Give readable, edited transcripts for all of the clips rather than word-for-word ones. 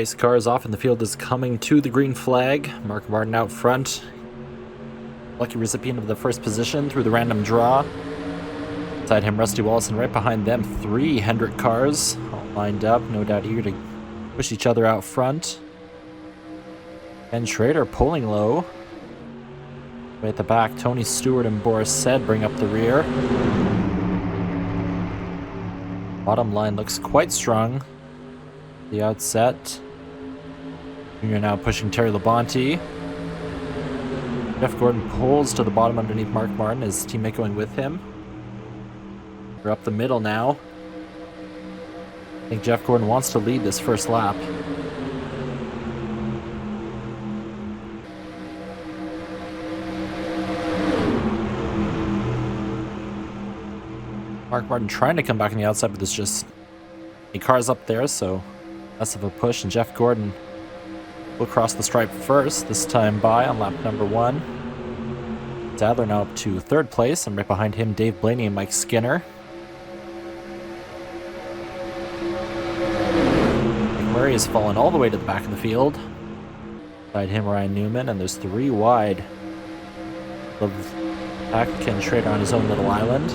Pace cars off and the field is coming to the green flag. Mark Martin out front. Lucky recipient of the first position through the random draw. Beside him, Rusty Wallace, and right behind them, 3 Hendrick cars all lined up, no doubt eager to push each other out front. Ken Schrader pulling low. Way at the back, Tony Stewart and Boris Said bring up the rear. Bottom line looks quite strong. The outset. Junior now pushing Terry Labonte. Jeff Gordon pulls to the bottom underneath Mark Martin, his teammate going with him. We're up the middle now. I think Jeff Gordon wants to lead this first lap. Mark Martin trying to come back on the outside, but there's just any cars up there, so less of a push. And Jeff Gordon will cross the stripe first, this time by on lap number 1. Sadler now up to 3rd place, and right behind him, Dave Blaney and Mike Skinner. McMurray has fallen all the way to the back of the field. Beside him, Ryan Newman, and there's 3 wide of back Ken Schrader on his own little island.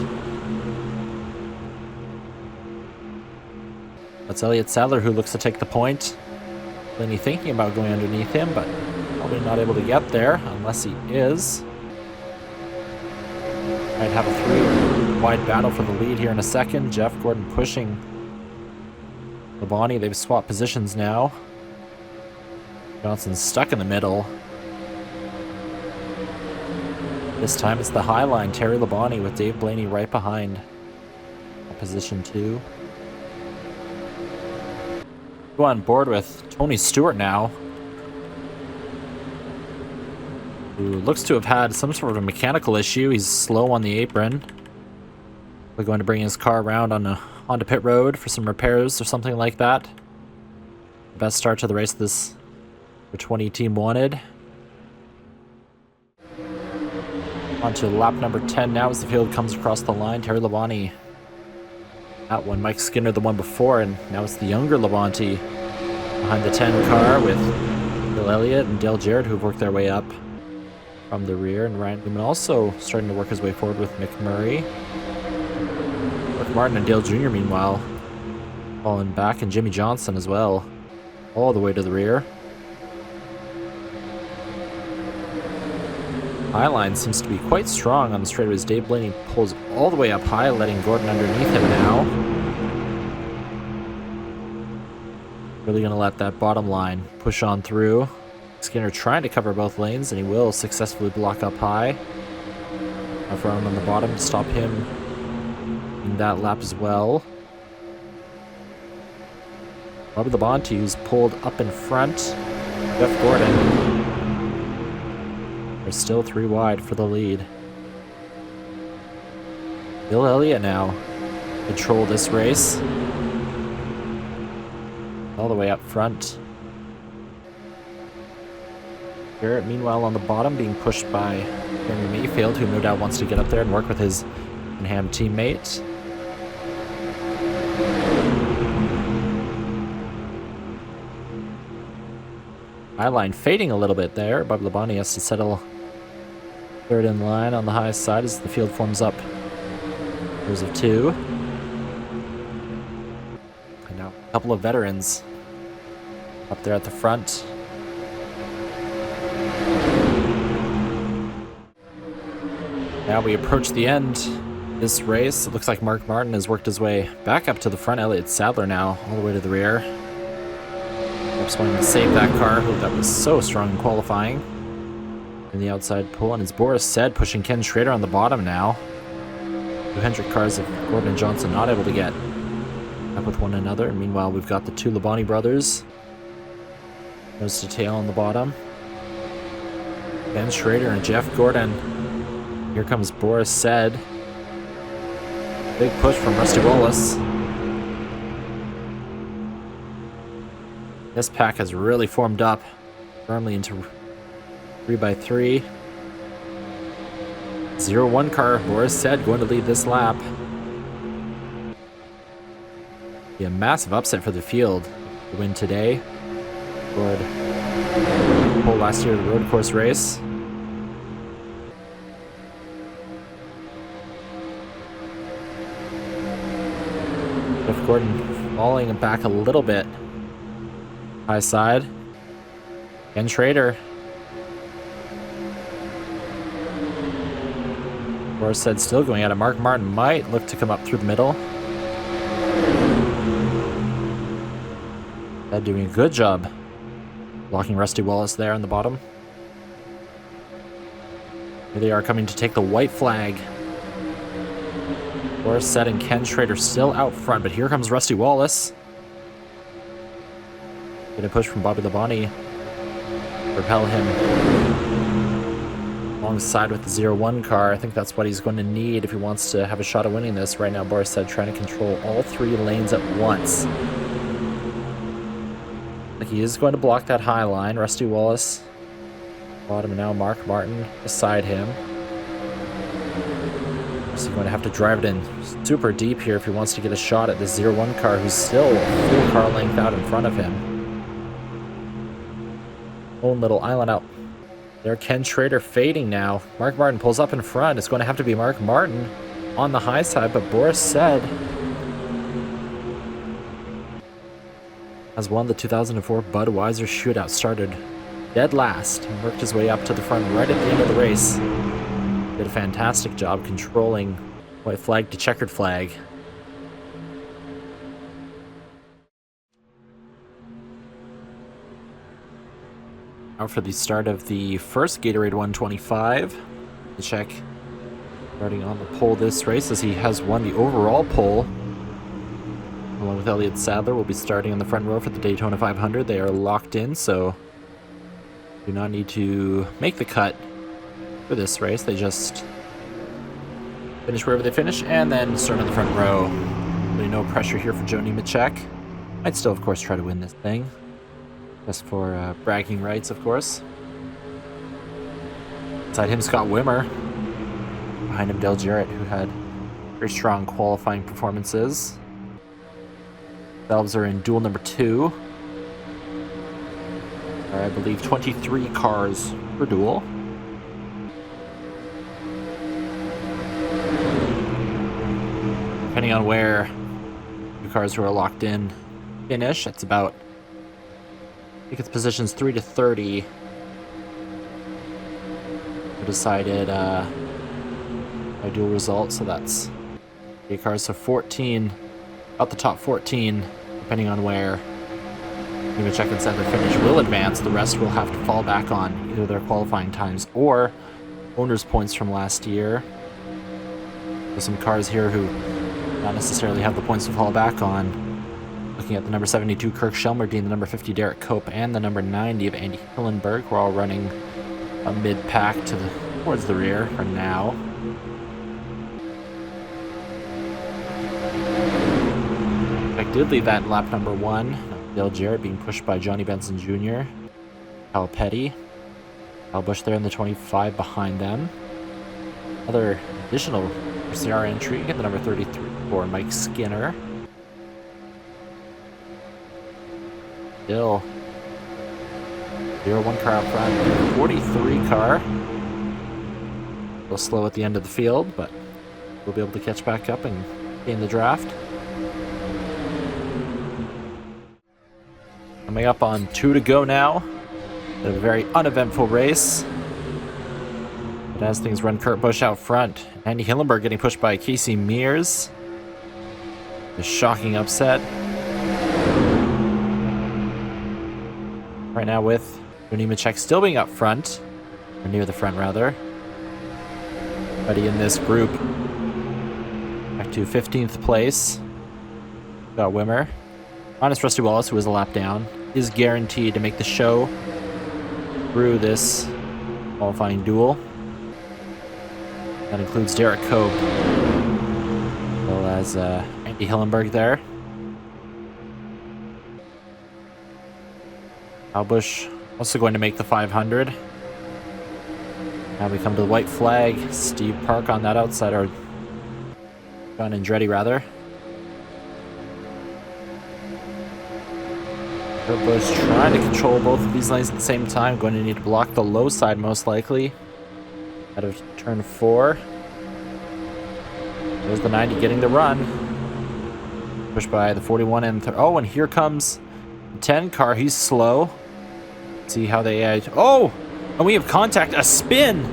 That's Elliott Sadler who looks to take the point. Blaney thinking about going underneath him, but probably not able to get there unless he is. Might have a 3-wide battle for the lead here in a second. Jeff Gordon pushing Labonte. They've swapped positions now. Johnson's stuck in the middle. This time it's the high line. Terry Labonte with Dave Blaney right behind. Position 2. Go on board with Tony Stewart now, who looks to have had some sort of a mechanical issue. He's slow on the apron. We're going to bring his car around onto pit road for some repairs or something like that. Best start to the race this 20 team wanted. On to lap number 10 now as the field comes across the line. Terry Labonte. That one, Mike Skinner the one before, and now it's the younger Labonte behind the 10 car with Bill Elliott and Dale Jarrett, who've worked their way up from the rear, and Ryan Newman also starting to work his way forward with McMurray. Mark Martin and Dale Jr. meanwhile falling back, and Jimmy Johnson as well, all the way to the rear. Highline seems to be quite strong on the straightaways. Dave Blaney pulls all the way up high, letting Gordon underneath him now. Really going to let that bottom line push on through. Skinner trying to cover both lanes, and he will successfully block up high. Alvarado on the bottom to stop him in that lap as well. Bubba Labonte, who's pulled up in front. Jeff Gordon. There's still 3 wide for the lead. Bill Elliott now control this race. All the way up front. Garrett, meanwhile, on the bottom, being pushed by Jeremy Mayfield, who no doubt wants to get up there and work with his Ham teammate. Highline fading a little bit there. Bubba Labonte has to settle 3rd in line on the high side as the field forms up. Pairs of 2. And now a couple of veterans up there at the front. Now we approach the end of this race. It looks like Mark Martin has worked his way back up to the front. Elliott Sadler now all the way to the rear. Just wanting to save that car, that was so strong in qualifying. In the outside pull, and as Boris said, pushing Ken Schrader on the bottom now. 2 Hendrick cars of Gordon and Johnson not able to get up with one another. And meanwhile, we've got the 2 Labonte brothers. Nose to tail on the bottom. Ken Schrader and Jeff Gordon. Here comes Boris Said. Big push from Rusty Wallace. This pack has really formed up firmly into 3x3. 0-1 car, Boris Said, going to lead this lap. Be a massive upset for the field to win today. Scored pole last year at the road course race. Jeff Gordon falling back a little bit. High side. Ken Schrader. Said still going at it. Mark Martin might look to come up through the middle. They're doing a good job blocking Rusty Wallace there on the bottom. Here they are coming to take the white flag. Said and Ken Schrader still out front, but here comes Rusty Wallace. Getting a push from Bobby Labonte. Propel him alongside with the 0-1 car. I think that's what he's going to need if he wants to have a shot at winning this. Right now, Boris said trying to control all three lanes at once. He is going to block that high line. Rusty Wallace bottom, and now Mark Martin beside him. He's going to have to drive it in super deep here if he wants to get a shot at the 0-1 car, who's still a full car length out in front of him. Own little island out there. Ken Schrader fading now. Mark Martin pulls up in front. It's going to have to be Mark Martin on the high side, but Boris said has won the 2004 Budweiser Shootout. Started dead last and worked his way up to the front right at the end of the race. Did a fantastic job controlling white flag to checkered flag. Now for the start of the first Gatorade 125. Check starting on the pole this race, as he has won the overall pole. Along with Elliott Sadler, will be starting on the front row for the Daytona 500. They are locked in, so do not need to make the cut for this race. They just finish wherever they finish and then start on the front row. Really no pressure here for Joe Nemechek. Might still, of course, try to win this thing. Just for bragging rights, of course. Beside him, Scott Wimmer. Behind him, Dale Jarrett, who had very strong qualifying performances. Themselves are in duel number 2. I believe 23 cars per duel. Depending on where the cars who are locked in finish, it's about, I think it's positions 3 to 30. We decided by dual result, so that's 8 cars, so 14, about the top 14, depending on where Nemechek and Sadler finish, will advance. The rest will have to fall back on either their qualifying times or owner's points from last year. There's some cars here who not necessarily have the points to fall back on. Looking at the number 72 Kirk Shelmerdine, the number 50 Derek Cope, and the number 90 of Andy Hillenberg. We're all running a mid-pack towards the rear for now. I did leave that in lap number 1. Dale Jarrett being pushed by Johnny Benson Jr. Kyle Petty. Kyle Busch there in the 25 behind them. Other additional CR entry, get the number 33 for Mike Skinner. Still 0-1 car out front, 43 car. A little slow at the end of the field, but we'll be able to catch back up and gain the draft. Coming up on 2 to go now. A very uneventful race. But as things run, Kurt Busch out front. Andy Hillenberg getting pushed by Casey Mears. A shocking upset. Right now with Nemechek still being up front. Or near the front, rather. Everybody in this group back to 15th place. Got Wimmer. Honest Rusty Wallace, who was a lap down, is guaranteed to make the show through this qualifying duel. That includes Derek Cope, as well as Andy Hillenberg there. Kyle Busch also going to make the 500. Now we come to the white flag. Steve Park on that outside, or John Andretti rather. Busch trying to control both of these lanes at the same time. Going to need to block the low side most likely. Out of turn 4. There's the 90 getting the run. Pushed by the 41 and oh, and here comes the 10 car. He's slow. See how they oh, and we have contact. A spin.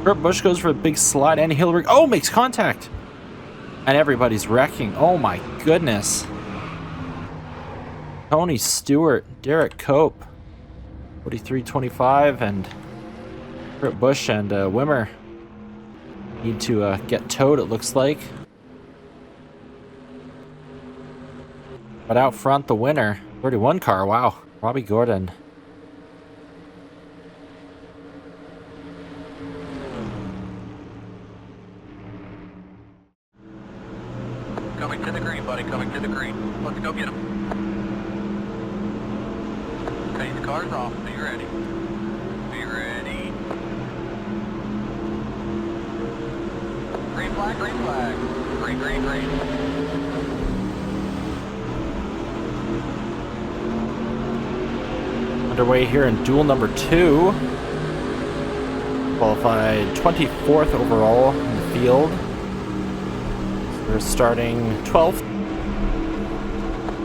Busch goes for a big slide, and Hillary makes contact. And everybody's wrecking. Oh my goodness. Tony Stewart, Derek Cope, 43.25, and Busch and Wimmer need to get towed, it looks like. But out front, the winner, 31 car, wow, Robbie Gordon. Coming to the green, buddy, coming to the green. Let's go get him. Okay, the car's off. Be ready. Be ready. Green flag, green flag. Green, green, green. Underway here in duel number 2. Qualified 24th overall in the field. So we're starting 12th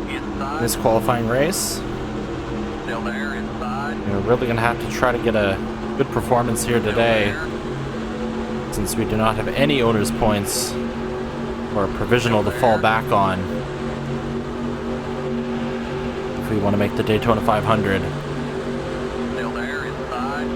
in this qualifying race. Still there, inside. We're really going to have to try to get a good performance here today, since we do not have any owner's points or a provisional to fall back on if we want to make the Daytona 500. Still there, inside.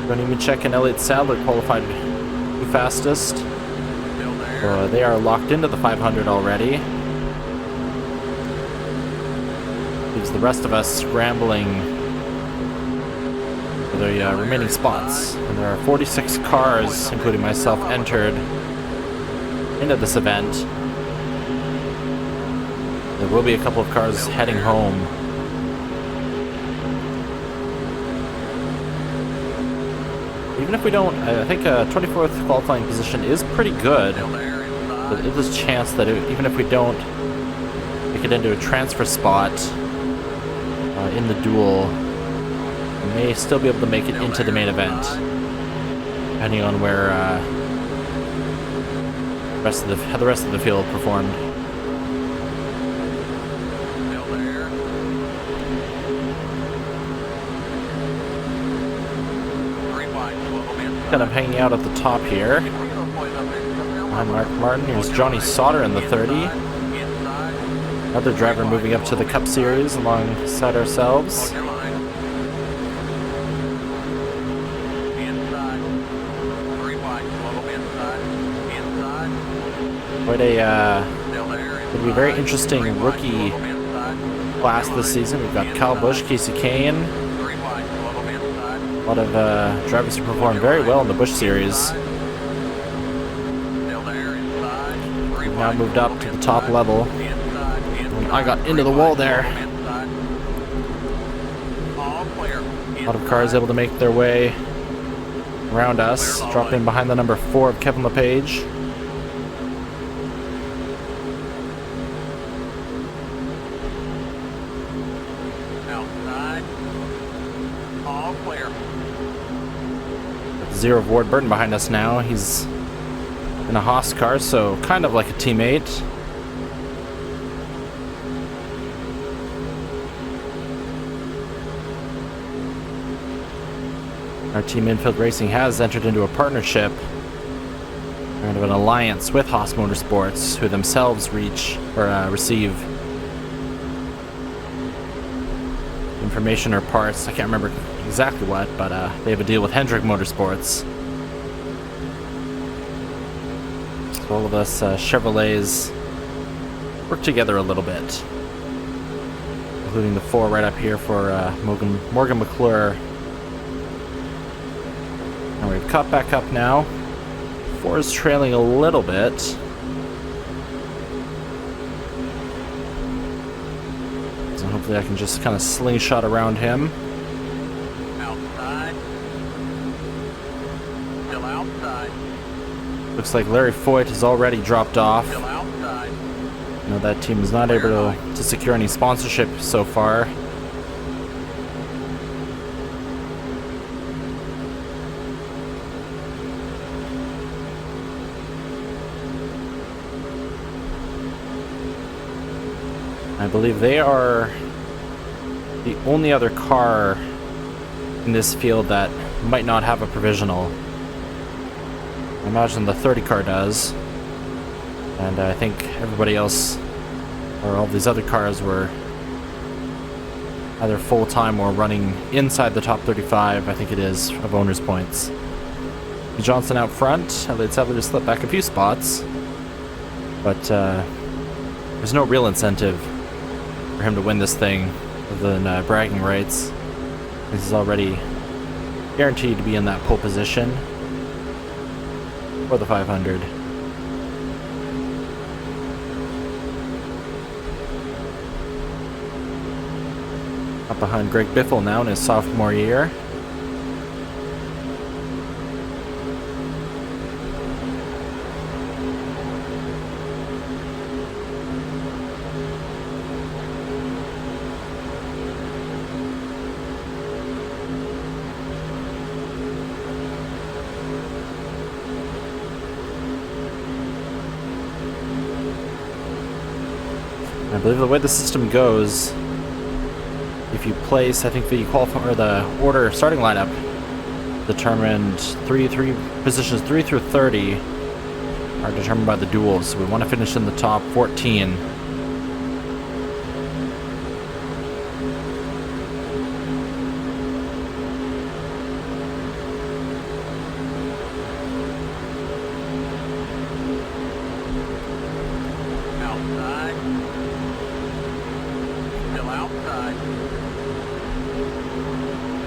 Don't even check in. Elliott Sadler qualified the fastest. Still there. They are locked into the 500 already. Leaves the rest of us scrambling for the remaining spots. And there are 46 cars, including myself, entered into this event. There will be a couple of cars heading home. Even if we don't, I think a 24th qualifying position is pretty good. But there's a chance that even if we don't make it into a transfer spot in the duel, we may still be able to make it into the main event, depending on where how the rest of the field performed. Kind of hanging out at the top here. I'm Mark Martin. Here's Johnny Sauter in the 30. Another driver moving up to the Cup Series alongside ourselves. Quite it'll be a very interesting rookie class this season. We've got Kyle Busch, Casey Kane. A lot of drivers who performed very well in the Busch Series. We've now moved up to the top level. I got into the wall there. A lot of cars able to make their way around us. Drop in behind the number 4 of Kevin LePage. Zero of Ward Burton behind us now. He's in a Haas car, so kind of like a teammate. Our team Infield Racing has entered into a partnership, kind of an alliance with Haas Motorsports, who themselves receive information or parts. I can't remember exactly what, but they have a deal with Hendrick Motorsports. So all of us Chevrolets work together a little bit, including the 4 right up here for Morgan McClure. And we've caught back up now. 4 is trailing a little bit. So hopefully I can just kind of slingshot around him. Outside. Still outside. Looks like Larry Foyt has already dropped off. Still outside. You know, that team is not able to secure any sponsorship so far. I believe they are the only other car in this field that might not have a provisional. I imagine the 30 car does. And I think everybody else, or all these other cars, were either full-time or running inside the top 35, I think it is, of owners' points. Johnson out front. Elliott Sadler slipped back a few spots. But there's no real incentive for him to win this thing other than bragging rights. This is already guaranteed to be in that pole position for the 500. Up behind Greg Biffle now in his sophomore year. I believe the way the system goes, if you place, I think the qualify or the order starting lineup determined positions 3 through 30 are determined by the duels. So we want to finish in the top 14.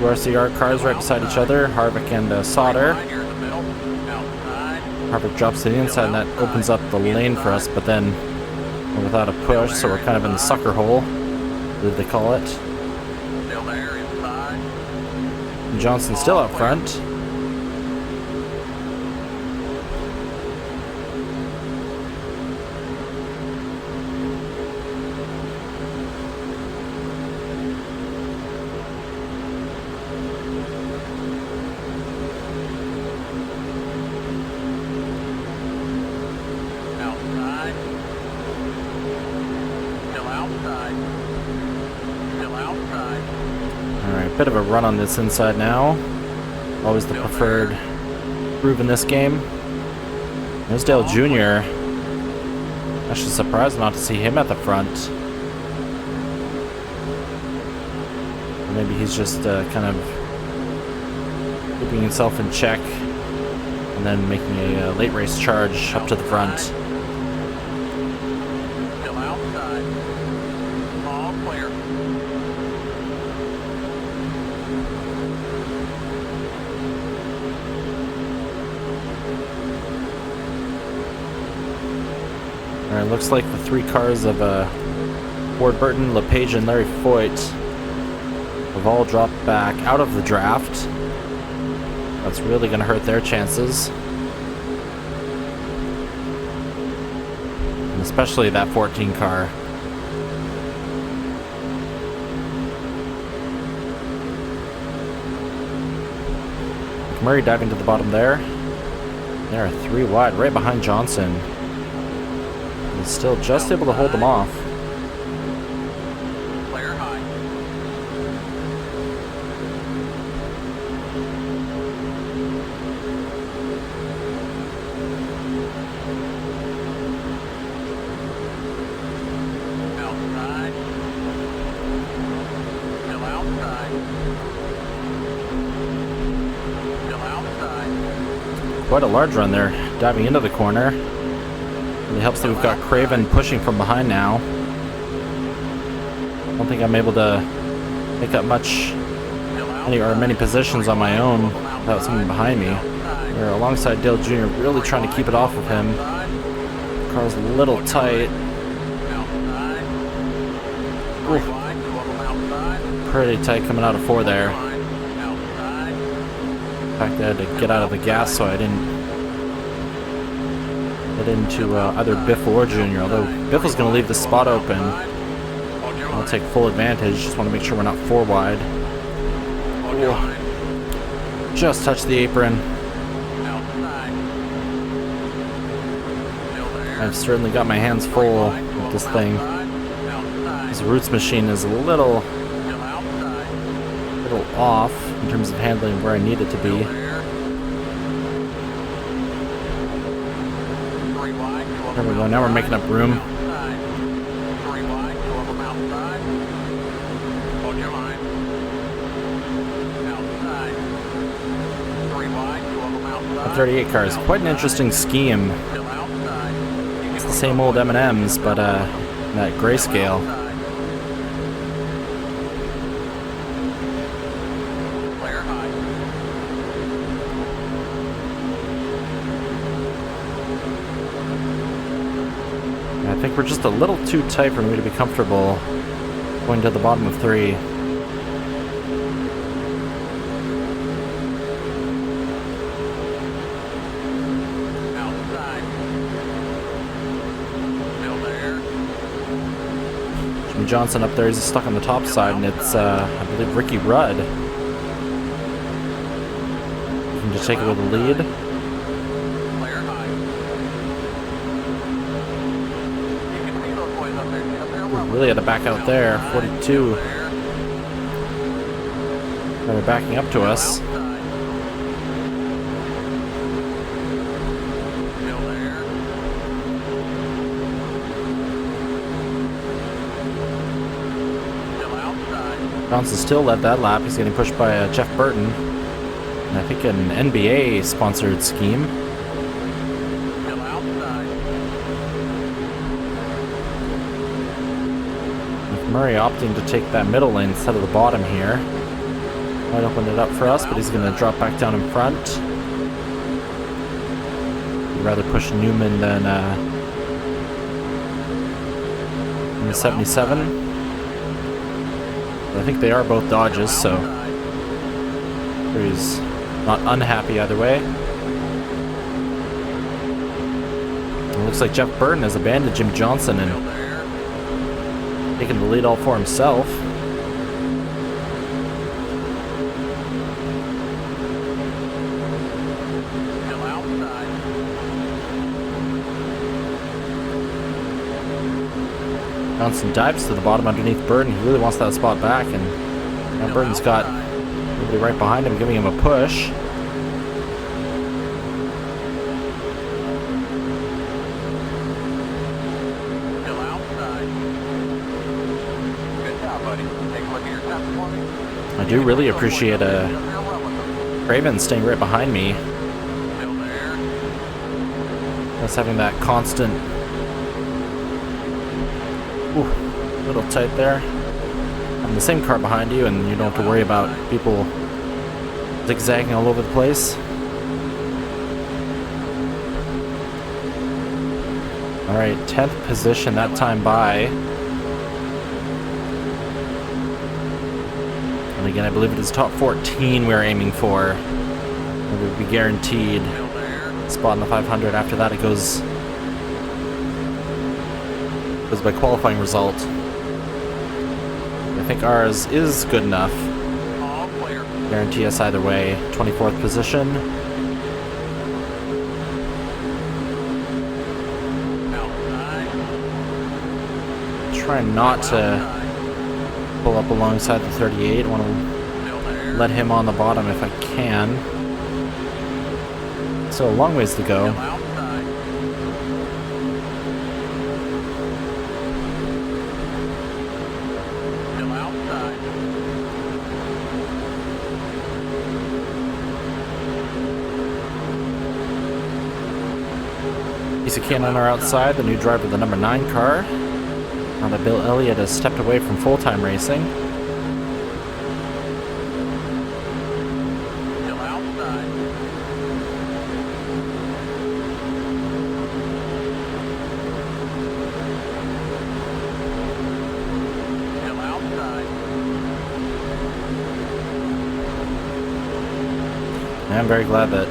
RCR cars right beside each other, Harvick and Sauter. Harvick drops to the inside and that opens up the lane for us, but then we're without a push, so we're kind of in the sucker hole, I believe they call it. And Johnson's still out front. Bit of a run on this inside now. Always the preferred groove in this game. There's Dale Jr. Actually surprised not to see him at the front. Or maybe he's just kind of keeping himself in check and then making a late race charge up to the front. Alright, looks like the three cars of Ward Burton, LePage, and Larry Foyt have all dropped back out of the draft. That's really going to hurt their chances. And especially that 14 car. Murray diving to the bottom there. They are 3 wide, right behind Johnson. He's still just able to hold them off. Player high. Outside. Still outside. Still outside. Quite a large run there, diving into the corner. It helps that we've got Craven pushing from behind now. I don't think I'm able to pick up many positions on my own without someone behind me. We're alongside Dale Jr., really trying to keep it off of him. The car's a little tight. Ooh. Pretty tight coming out of 4 there. In fact, I had to get out of the gas so I didn't Head into either Biff or Junior, although Biff was going to leave the spot open. I'll take full advantage, just want to make sure we're not 4 wide. Ooh. Just touched the apron. I've certainly got my hands full with this thing. This Roots machine is a little off in terms of handling where I need it to be. There we go, now we're making up room. The 38 car is quite an interesting scheme. It's the same old M&Ms, but that grayscale. I think we're just a little too tight for me to be comfortable going to the bottom of 3. Jimmy Johnson up there, he's stuck on the top side, and it's, I believe, Ricky Rudd. Looking to take a little lead. Really had to back out there. 42. They're backing up to us. Johnson still led that lap. He's getting pushed by Jeff Burton. And I think an NBA sponsored scheme. Murray opting to take that middle lane instead of the bottom here. Might open it up for us, but he's going to drop back down in front. He'd rather push Newman than in the 77. But I think they are both Dodges, so he's not unhappy either way. It looks like Jeff Burton has abandoned Jim Johnson and taking the lead all for himself. Johnson dives to the bottom underneath Burton. He really wants that spot back, and now Burton's got nobody right behind him giving him a push. I do really appreciate Craven staying right behind me. Just having that constant. Ooh, a little tight there. Having the same car behind you, and you don't have to worry about people zigzagging all over the place. All right, 10th position that time by. And again, I believe it is top 14 we're aiming for. It would be guaranteed spot in the 500. After that, it goes by qualifying result. I think ours is good enough. Guarantee us either way. 24th position. Try not to pull up alongside the 38. I want to let him on the bottom if I can. So a long ways to go. Piece of can on our outside, the new driver of the number 9 car. Now that Bill Elliott has stepped away from full-time racing. I'm very glad that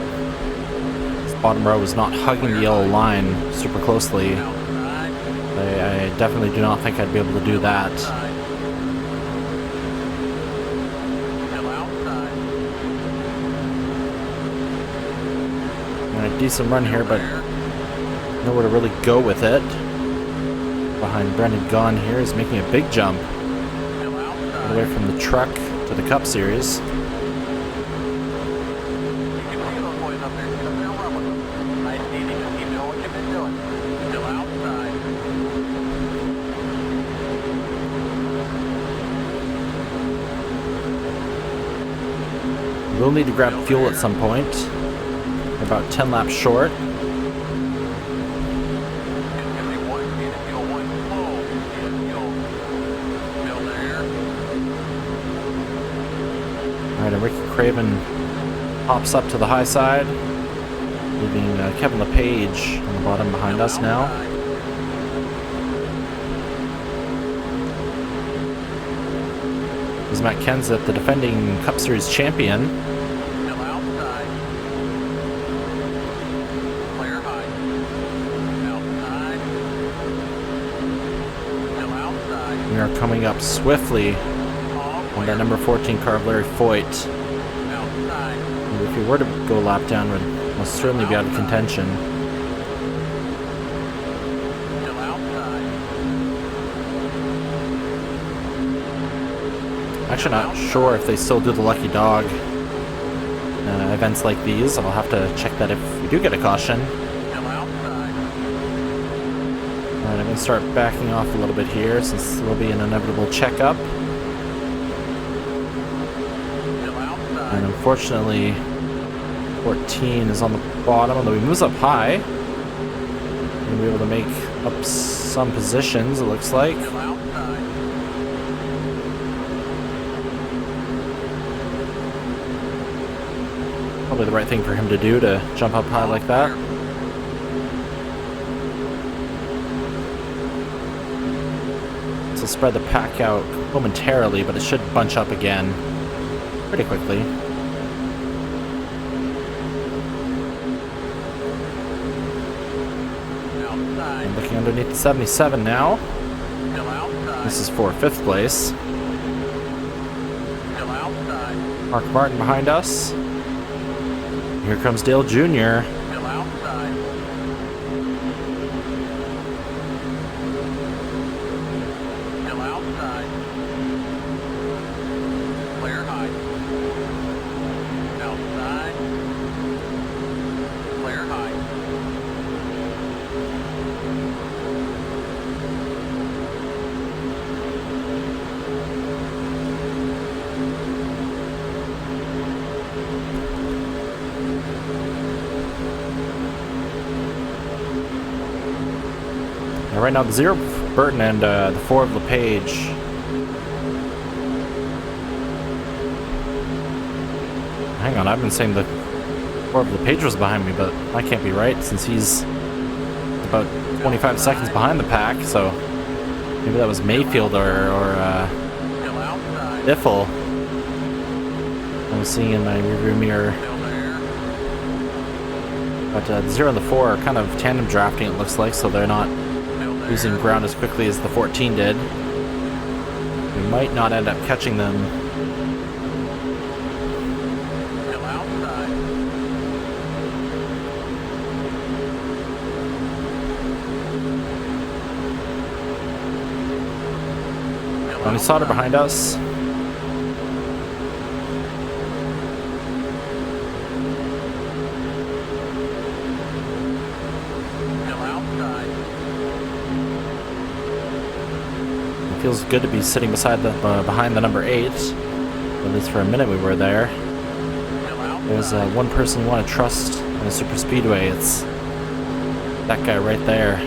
bottom row was not hugging the yellow line super closely, I definitely do not think I'd be able to do that. And a decent run here, but nowhere to really go with it. Behind Brendan Gaughan here is making a big jump all the way from the truck to the Cup Series. We'll need to grab fuel at some point. We're about 10 laps short. Alright, and Ricky Craven pops up to the high side, leaving Kevin LePage on the bottom behind us now. This is Matt Kenseth, the defending Cup Series champion. We are coming up swiftly on that number 14 car of Larry Foyt. And if he were to go a lap down, would most certainly be out of contention. Actually not sure if they still do the Lucky Dog events like these. I'll have to check that if we do get a caution. Alright, I'm going to start backing off a little bit here since there will be an inevitable checkup. And unfortunately, 14 is on the bottom, although he moves up high. We'll be able to make up some positions, it looks like. Probably the right thing for him to do to jump up high like that. This will spread the pack out momentarily, but it should bunch up again pretty quickly. I'm looking underneath the 77 now. This is for 5th place. Mark Martin behind us. Here comes Dale Jr. Right now, the 0 Burton and the 4 of LePage. Hang on, I've been saying the 4 of LePage was behind me, but that can't be right since he's about 25 seconds behind the pack. So maybe that was Mayfield or Diffel I was seeing in my rearview mirror. But the 0 and the 4 are kind of tandem drafting, it looks like, so they're not losing ground as quickly as the 14 did. We might not end up catching them. Tony Sauter behind us. Feels good to be sitting beside the behind the number 8. At least for a minute we were there. There's one person you want to trust in a super speedway. It's that guy right there.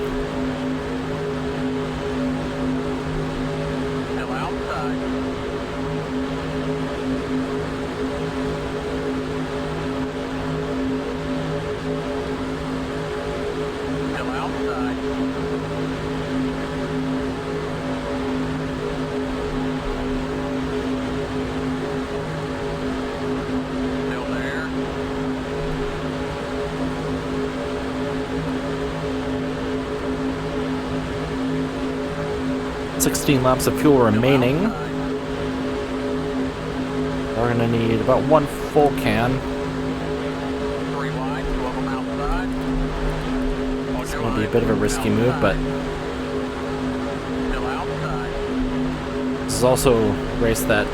16 laps of fuel remaining. We're gonna need about 1 full can. It's gonna be a bit of a risky move, but this is also a race that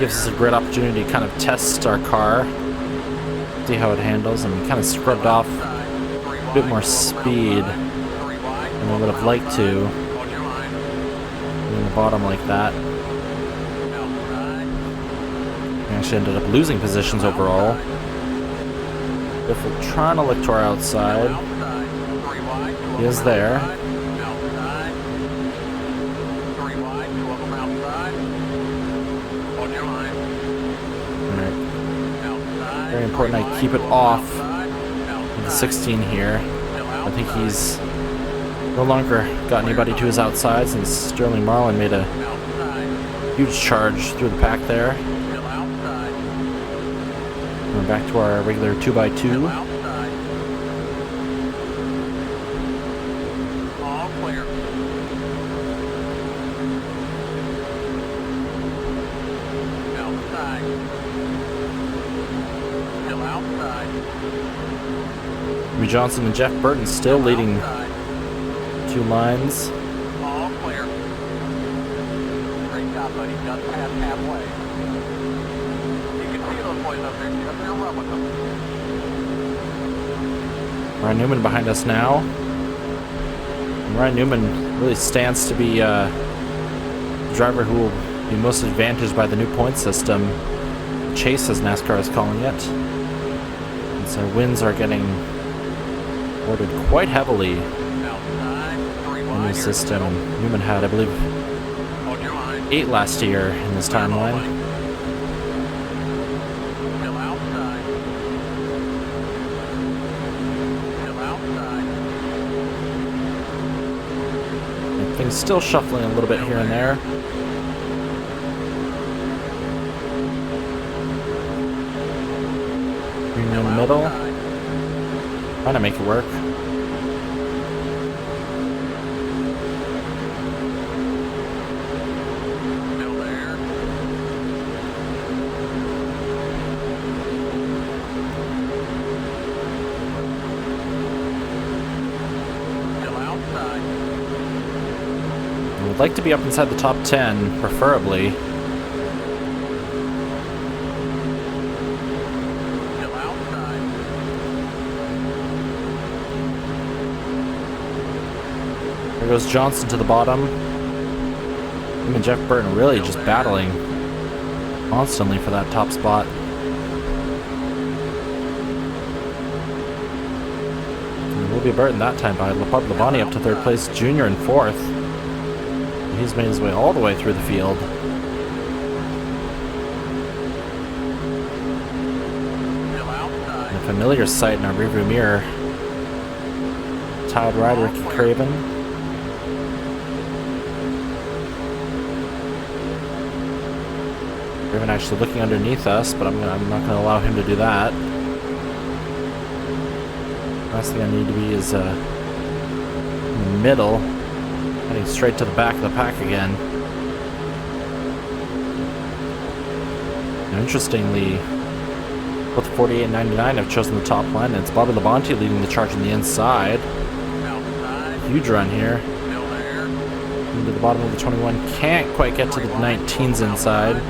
gives us a great opportunity to kind of test our car, see how it handles, and we kind of scrubbed off a bit more speed than I would have liked to in the bottom like that. We actually ended up losing positions overall. If we're trying to look to our outside, he is there. Very important I keep it off the 16 here. I think he's no longer got anybody to his outside since Sterling Marlin made a huge charge through the pack there. We're back to our regular 2x2. Jimmy Johnson and Jeff Burton still leading 2 lines. All clear. Great job, buddy. Just past halfway. You can see those boys up there. Get up there and run with them. Ryan Newman behind us now. And Ryan Newman really stands to be the driver who will be most advantaged by the new point system. Chase, as NASCAR is calling it. And so wins are getting awarded quite heavily in the system. Newman had, I believe, 8 last year in this timeline. And things still shuffling a little bit here and there. Green in the middle. Trying to make it work. Still there. Still outside. I would like to be up inside the top 10, preferably. There goes Johnson to the bottom. Him and Jeff Burton really just battling constantly for that top spot. And it will be Burton that time by Bob Labonte up to 3rd place, Junior in 4th. And he's made his way all the way through the field. And a familiar sight in our rearview mirror. Tied rider Ricky Craven. Craven actually looking underneath us, but I'm not going to allow him to do that. Last thing I need to be is in the middle, heading straight to the back of the pack again. Now, interestingly, both 48 and 99 have chosen the top line, and it's Bobby Labonte leading the charge on the inside. Huge run here. Into the bottom of the 21. Can't quite get to the 19s inside.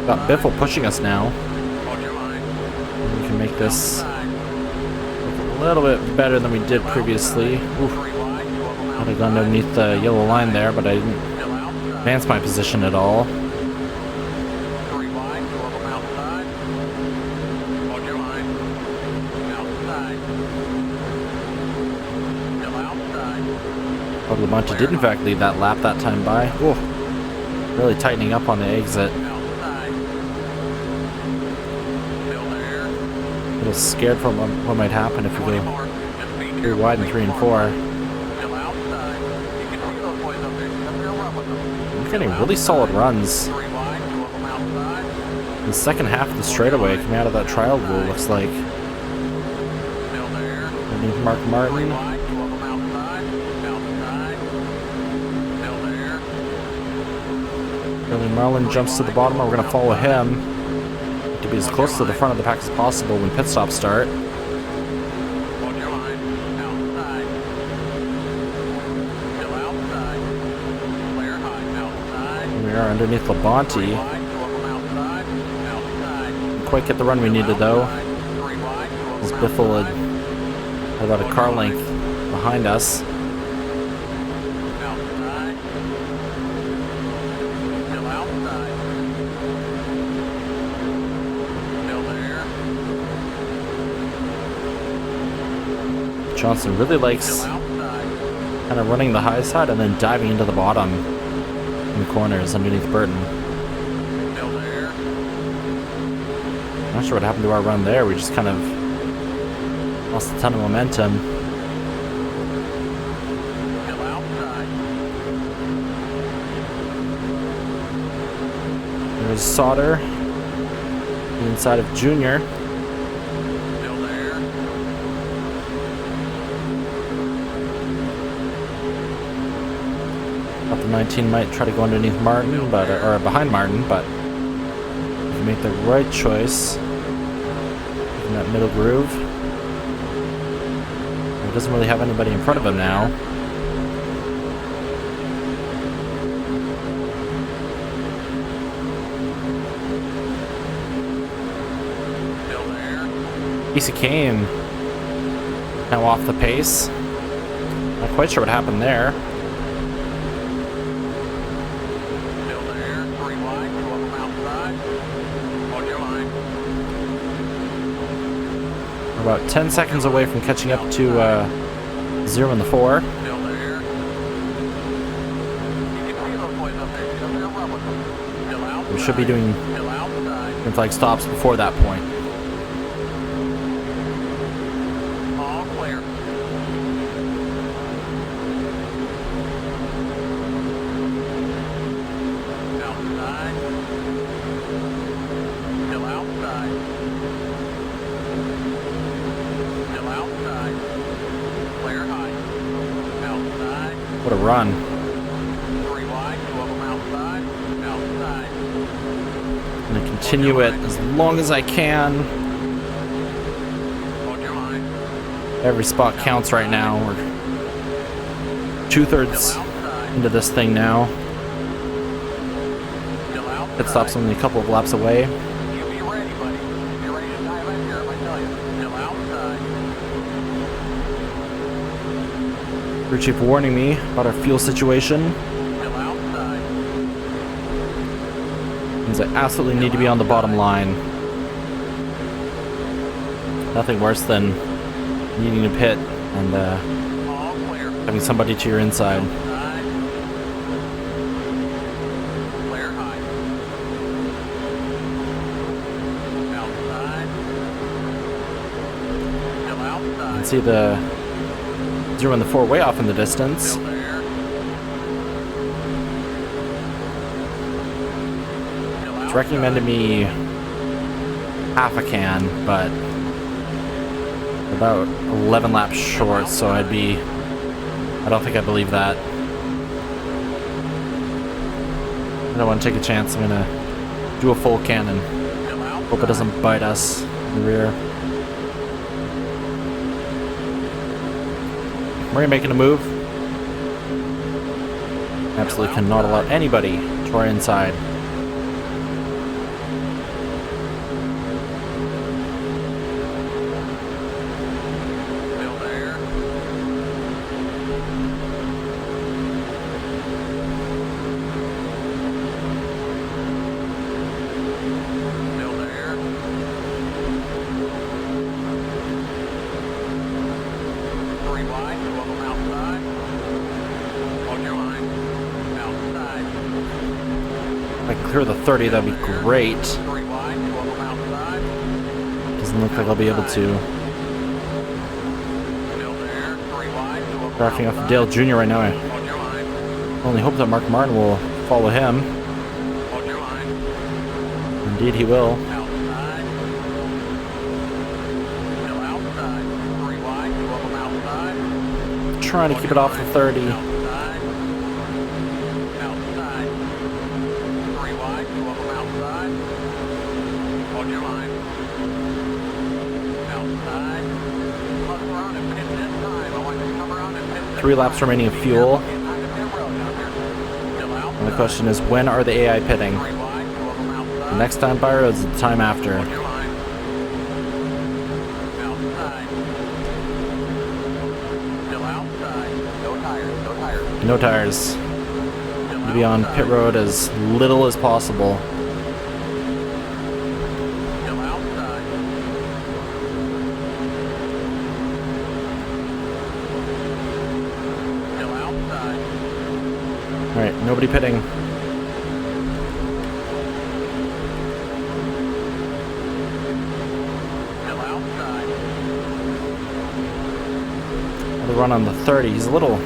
Got Biffle pushing us now. And we can make this look a little bit better than we did previously. Oof. I'd have gone underneath the yellow line there, but I didn't advance my position at all. Labonte did in fact lead that lap that time by. Ooh, really tightening up on the exit. A little scared from what might happen if we go 3 wide in 3 and 4. We're getting really solid runs. The second half of the straightaway coming out of that trial rule looks like. Underneath Mark Martin. Billy Marlin jumps to the bottom. We're going to follow him to be as close to the front of the pack as possible when pit stops start. Hold your line. Outside. Still outside. Clear high. Outside. Here we are underneath Labonte. 3 wide. 2 of them outside. Outside. Didn't quite get the run we needed though. 3 wide. 2 of This them Biffle outside. had about a car length behind us. Outside. Still outside. Still there. Johnson really likes Still outside. kind of running the high side and then diving into the bottom in the corners underneath Burton. Still there. Not sure what happened to our run there. We just kind of lost a ton of momentum. Still outside. There's Sauter, the inside of Junior. Still there. Thought the 19 might try to go underneath Martin, but or behind Martin, but if you make the right choice in that middle groove. He doesn't really have anybody in front of him now. Still there. Casey Kane now off the pace. Not quite sure what happened there. Still there. 3 wide. 2 of them outside. Hold your line. We're about 10 seconds away from catching up to 0 in the 4. Still there. You can see those boys up there. Up there, run with them. Still outside. We should be doing Still outside. green flag stops before that point. All clear. Outside. Still outside. Still outside. Clear high. Outside. What a run. 3 wide. 2 of them outside. Outside. I'm gonna continue it as long as I can. Hold your line. Every spot counts right now. We're 2/3 Outside. into this thing now. Still outside. Pit stop's only a couple of laps away. You be ready, buddy. You're ready to dive in here, if I tell you. Still outside. Crew chief warning me about our fuel situation. Still outside. Means I absolutely need to be on the bottom line. Nothing worse than needing to pit and All clear. having somebody to your inside. Outside. Clear high. Outside. Still You outside. can see the 0 and the 4 way off in the distance. Still there. Still It's recommended me half a can, but about 11 laps short, so I don't think I believe that. I don't want to take a chance. I'm gonna do a full can and Still outside. hope it doesn't bite us in the rear. We're making a move. Absolutely cannot allow anybody to our inside. Still there. Still there. 3 wide. 2 of them outside. Hold your line. Outside. If I can clear the 30, that'd be great. 3 wide. 2 of them outside. Doesn't look like I'll be able to. Still there. 3 wide. 2 of them Drafting off of outside. Dale Jr. right now. I Hold your line. only hope that Mark Martin will follow him. Hold your line. Indeed, he will. Outside. Still outside. 3 wide. 2 of them outside. Trying to keep it off the 30. Outside. Outside. 3 3 laps remaining of fuel. And the question is, when are the AI pitting? The next time by or is it the time after? No tires. To be on pit road as little as possible. Alright, nobody pitting. The run on the 30. He's a little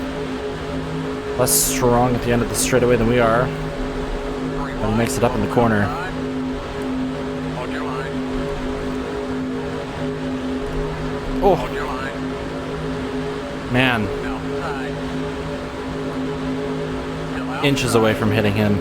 less strong at the end of the straightaway than we are. But he makes it up in the corner. Oh! Man. Inches away from hitting him.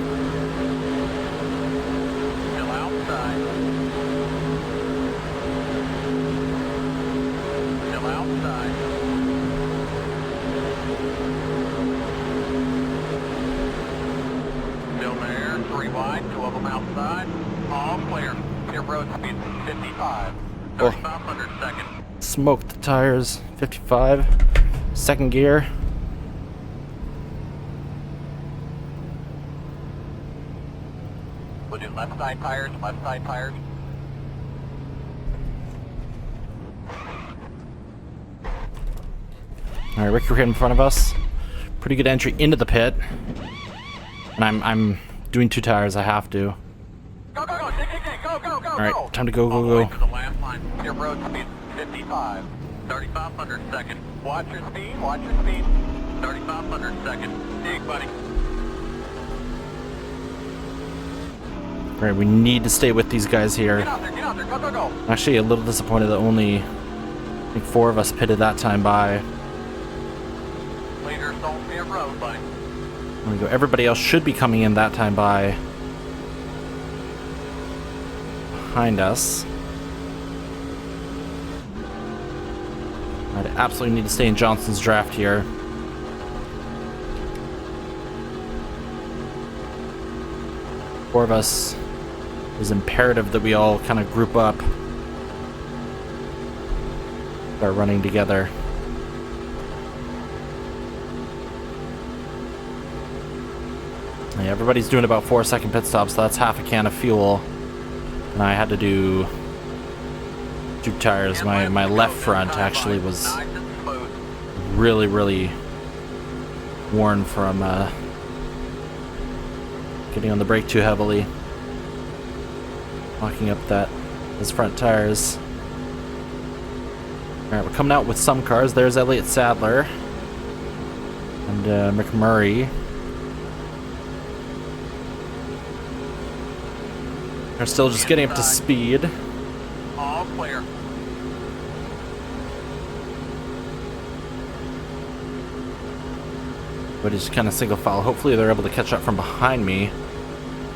Still there, 3 wide, 2 of them outside. All clear. Pit road speed 55. 3,500 seconds. Smoked the tires. 55. Second gear. We'll do left side tires, left side tires. All right, Ricky in front of us. Pretty good entry into the pit. And I'm doing 2 tires. I have to. Go, go, go, go, go, go, All right, go. time to go, All the way go, to go. the last line. Pit road speed 55. 3,500 seconds. Watch your speed, watch your speed. 3,500 seconds. Dig, buddy. All right, we need to stay with these guys here. Get out there, go, go, go. Actually, a little disappointed that only, I think 4 of us pitted that time by. Leaders don't pit road, buddy. There we go. Everybody else should be coming in that time by behind us. I'd absolutely need to stay in Johnson's draft here. Four of us. It was imperative that we all kind of group up. Start running together. Yeah, everybody's doing about 4-second pit stops, so that's half a can of fuel. And I had to do 2 tires. My left front actually was really worn from getting on the brake too heavily. Locking up those front tires. Alright, we're coming out with some cars. There's Elliott Sadler and McMurray. They're still just getting up to speed. All clear. But it's kind of single file. Hopefully they're able to catch up from behind me.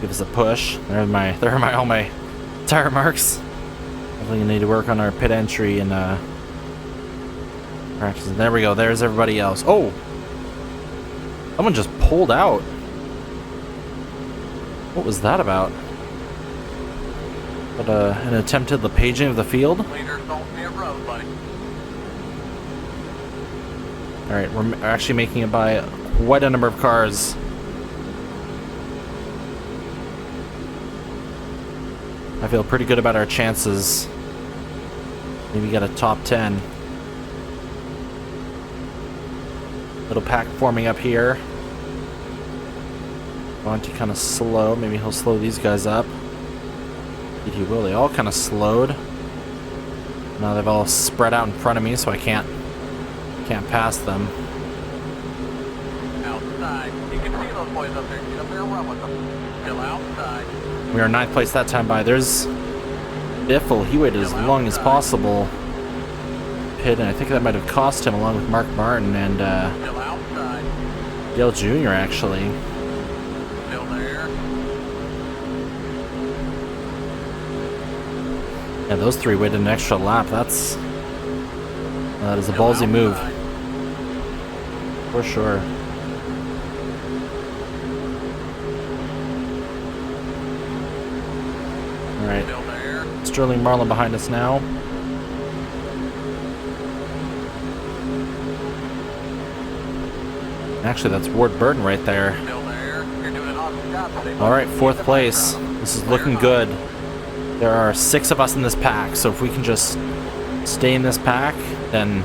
Give us a push. There are all my tire marks. Definitely gonna need to work on our pit entry and practice. There we go. There's everybody else. Oh, someone just pulled out. What was that about? But an attempt at the paging of the field. Leaders don't pit road, buddy. All right, we're actually making it by quite a number of cars. I feel pretty good about our chances. Maybe get a top 10. Little pack forming up here. Monty kind of slow. Maybe he'll slow these guys up. He will. They all kind of slowed. Now they've all spread out in front of me, so I can't pass them. Outside. You can see those boys up there. Get up there and run with them. Still outside. We are 9th place that time by. There's Biffle. He waited as long as possible. Pit, and I think that might have cost him, along with Mark Martin and Still outside. Dale Jr. actually. Still there. Yeah, those 3 waited an extra lap. That is a ballsy move. For sure. All right. Still there. Sterling Marlin behind us now. Actually, that's Ward Burton right there. Still there. You're doing an awesome job today. All right, 4th place. This is looking good. There are 6 of us in this pack, so if we can just stay in this pack, then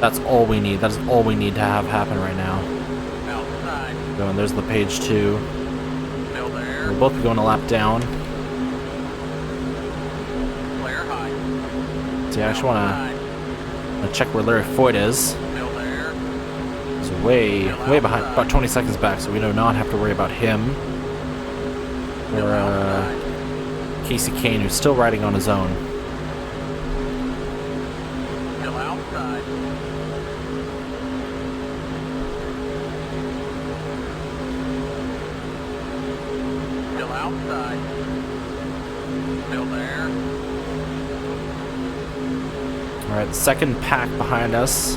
that's all we need. That is all we need to have happen right now. Outside. So, and there's the page 2. Still there. We'll both be going a lap down. Clear high. So I actually want to check where Larry Foyt is. Still there. He's way behind, about 20 seconds back, so we do not have to worry about him. Or Casey Kane, who's still riding on his own. Still outside. Still outside. Still there. All right, the second pack behind us.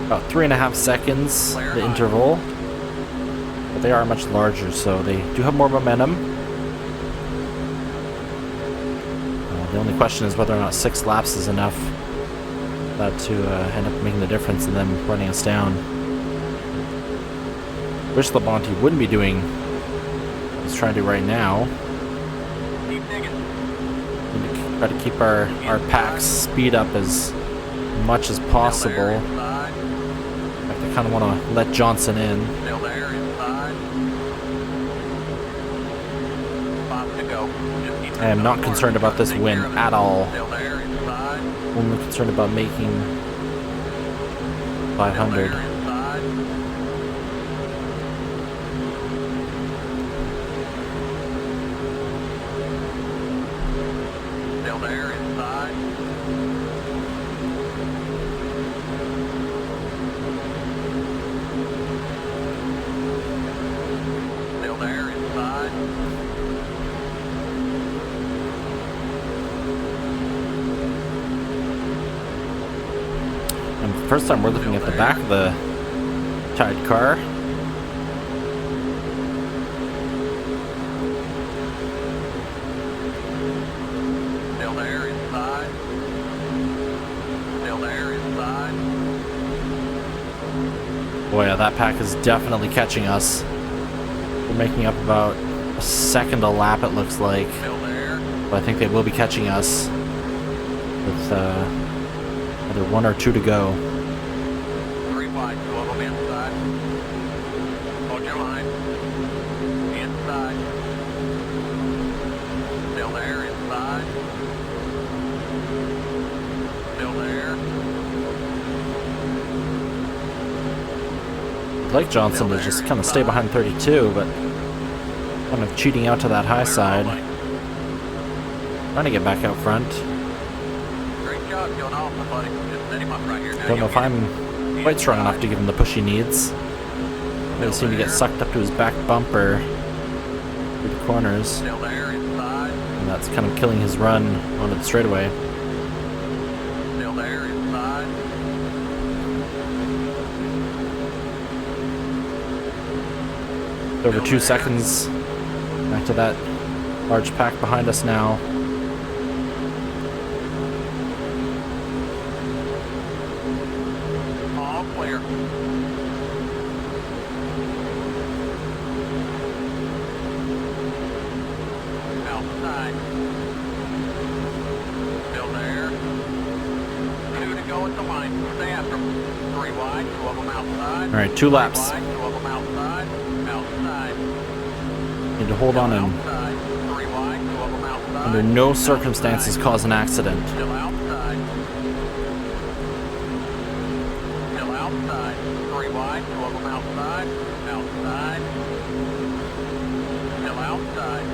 About 3.5 seconds, the interval. But they are much larger, so they do have more momentum. The only question is whether or not 6 laps is enough for that to end up making the difference and then running us down. Wish Labonte wouldn't be doing what he's trying to do right now. Keep digging. We need to try to keep our pack's speed up as much as possible. Still there, inside. In fact, I kind of want to let Johnson in. Still there, inside. 5 to go. Just keep I am not concerned about this win at all. Still there, inside. Only concerned about making 500. Still there, inside. Still there, inside. Still there, inside. And first time we're looking at the back of the tied car. Still there, inside. Still there, inside. Boy, yeah, that pack is definitely catching us. We're making up about a second a lap, it looks like. Still there. But I think they will be catching us with either 1 or 2 to go. 3 wide, 2 of them inside. Hold your line. Inside. Still there, inside. Still there. I'd like Johnson to just kind of stay behind 32, but kind of cheating out to that high side. Trying to get back out front. Great job going off, my buddy. Just set him up right here. Now Don't know you'll if get I'm it. quite strong enough Inside. to give him the push he needs. Really seem to get sucked up to his back bumper through the corners, Still there, inside. and that's kind of killing his run onto the straightaway. Still there, inside. Over 2 seconds. Back to that large pack behind us now. All clear. Outside. Still there. 2 to go at the line. Stay after them. 3 wide, 2 of them outside. All right, 2 laps. 3 wide, 2 of them outside. Outside. Need to hold on and Outside. 3 wide, 2 of them outside. under no circumstances cause an accident. Still outside. Still outside. 3 wide, 2 of them outside. Outside. Still outside.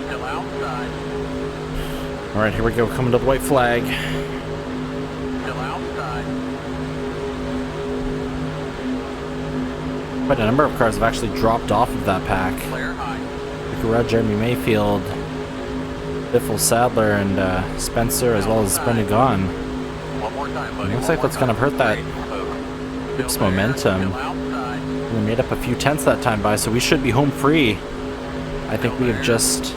Still outside. All right, here we go, coming to the white flag. Still outside. Quite a number of cars have actually dropped off of that pack. Clear high. Red Jeremy Mayfield, Biffle Sadler, and Spencer, as well as Brendan Gaughan. 1 One more time, buddy. Looks like that's kind of hurt that group's momentum. We made up a few tenths that time by, so we should be home free. I think we have just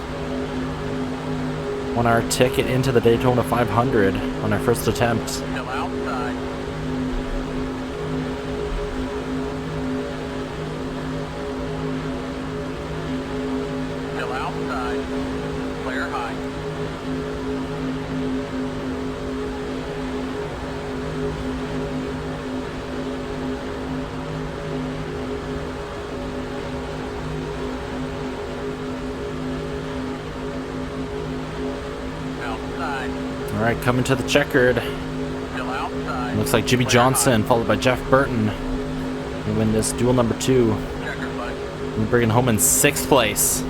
won our ticket into the Daytona 500 on our first attempt. Still outside. Still outside. Clear high. Outside. All right, coming to the checkered. Still outside. Looks like Jimmy Johnson, followed by Jeff Burton. We win this duel number 2. Checkered, buddy. We're bringing home in 6th place.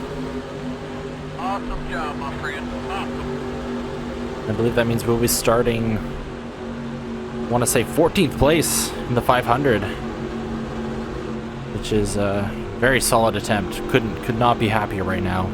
Awesome job, my friend. Awesome. I believe that means we'll be starting, I want to say 14th place in the 500, which is a very solid attempt. Could not be happier right now.